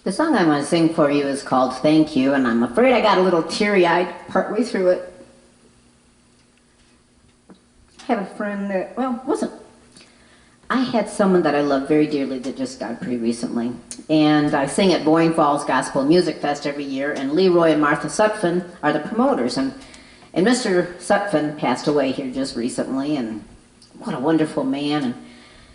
The song I'm going to sing for you is called Thank You, and I'm afraid I got a little teary-eyed partway through it. I have a friend that, well, wasn't. I had someone that I love very dearly that just died pretty recently. And I sing at Boyne Falls Gospel Music Fest every year, and Leroy and Martha Sutphin are the promoters. And Mr. Sutphin passed away here just recently, and what a wonderful man. And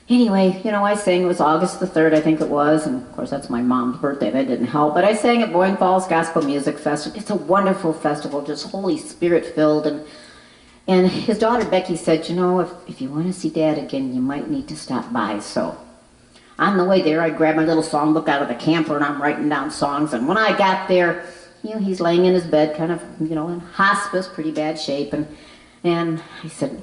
anyway, you know, I sang, it was August the 3rd, I think it was, and of course that's my mom's birthday, that didn't help, but I sang at Boyne Falls Gospel Music Fest. It's a wonderful festival, just Holy Spirit filled, and his daughter Becky said, you know, if you want to see Dad again, you might need to stop by. So on the way there, I grabbed my little songbook out of the camper and I'm writing down songs, and when I got there, you know, he's laying in his bed, kind of, you know, in hospice, pretty bad shape, and I said,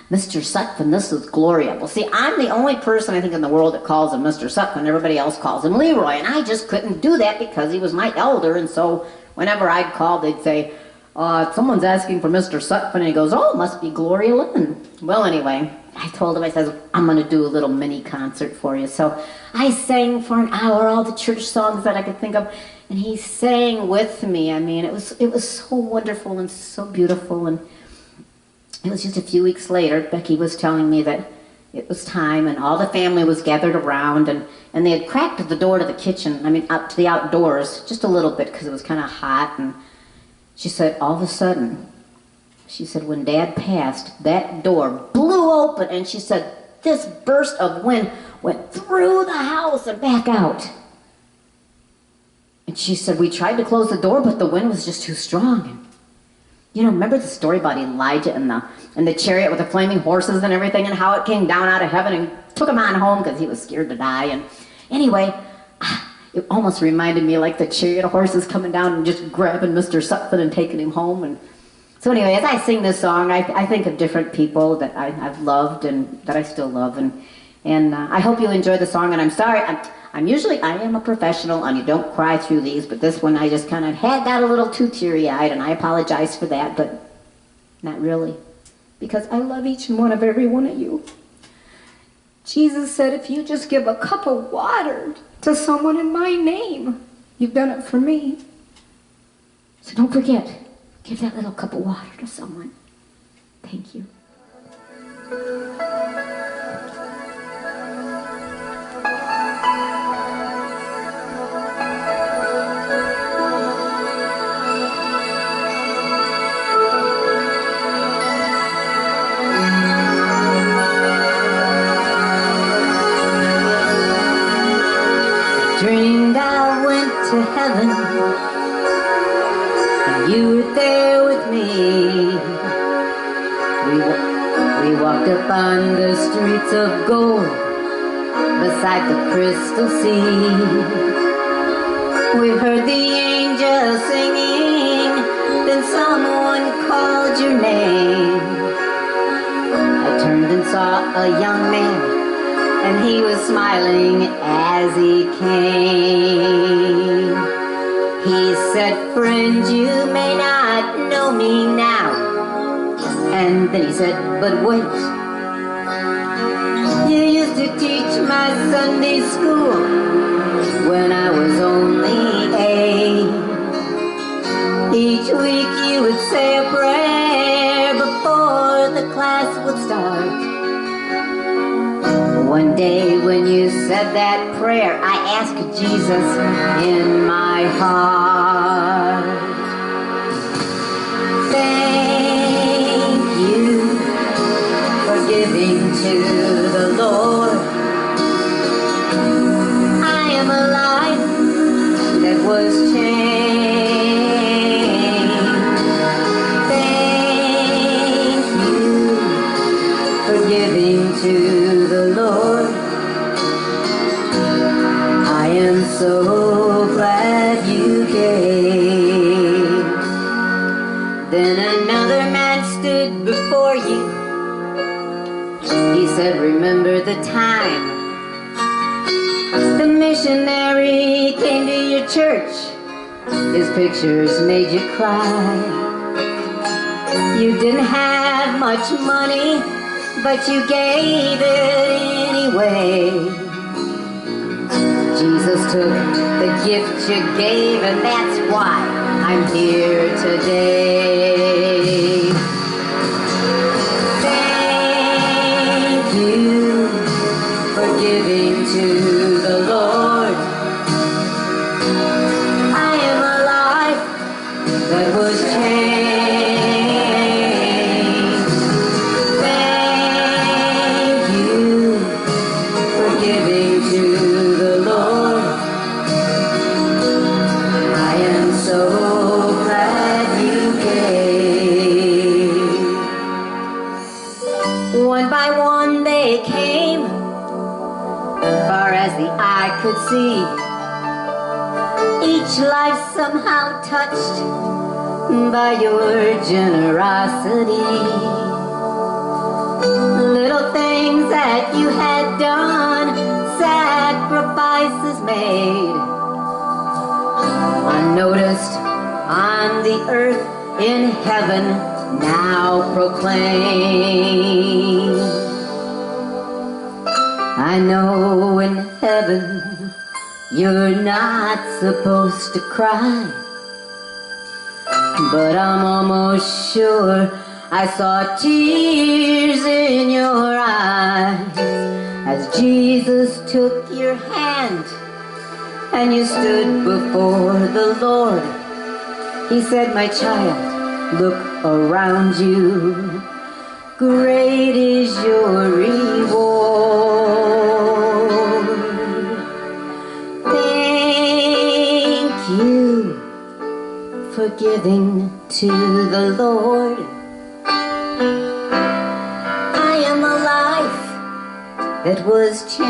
Mr. Sutphin, this is Gloria. Well, see, I'm the only person, I think, in the world that calls him Mr. Sutphin. Everybody else calls him Leroy, and I just couldn't do that because he was my elder, and so whenever I'd call, they'd say, someone's asking for Mr. Sutphin, and he goes, oh, it must be Gloria Lynn. Well, anyway, I told him, I said, I'm going to do a little mini concert for you. So I sang for an hour all the church songs that I could think of, and he sang with me. I mean, it was so wonderful and so beautiful, and it was just a few weeks later, Becky was telling me that it was time and all the family was gathered around, and they had cracked the door to the kitchen, I mean, up to the outdoors, just a little bit because it was kind of hot, and she said, all of a sudden, she said, when Dad passed, that door blew open, and she said, this burst of wind went through the house and back out. And she said, we tried to close the door, but the wind was just too strong. You know, remember the story about Elijah and the chariot with the flaming horses and everything, and how it came down out of heaven and took him on home because he was scared to die? And anyway, it almost reminded me like the chariot of horses coming down and just grabbing Mr. Sutphin and taking him home. And so anyway, as I sing this song, I think of different people that I've loved and that I still love, and I hope you enjoy the song. And I'm sorry, I am a professional, and you don't cry through these, but this one I just kind of got a little too teary-eyed, and I apologize for that, but not really, because I love each and every one of you. Jesus said, if you just give a cup of water to someone in my name, you've done it for me. So don't forget, give that little cup of water to someone. Thank you. Dreamed I went to heaven, and you were there with me. We walked up on the streets of gold, beside the crystal sea. We heard the angels singing, then someone called your name. I turned and saw a young man, and he was smiling as he came. He said, friend, you may not know me now. And then he said, but wait, you used to teach my Sunday school when I was only 8. Each week you would say a prayer before the class would start. One day when you said that prayer, I asked Jesus in my heart. Thank you for giving to the Lord. I am a life that was changed. Thank you for giving to the Lord. I am so glad you came. Then another man stood before you. He said, remember the time the missionary came to your church. His pictures made you cry. You didn't have much money, but you gave it anyway. Jesus took the gift you gave, and that's why I'm here today. Thank you for giving to the Lord. I am a life that was changed. Thank you for giving to the Lord. I am so glad you came. One by one they came, far as the eye could see. Each life somehow touched by your generosity. Little things that you had done, sacrifices made, unnoticed on the earth, in heaven now proclaim. I know in heaven you're not supposed to cry, but I'm almost sure I saw tears in your eyes as Jesus took your hand and you stood before the Lord. He said, my child, look around you. Great is your reward. Thank you for giving to the Lord. I am a life that was changed.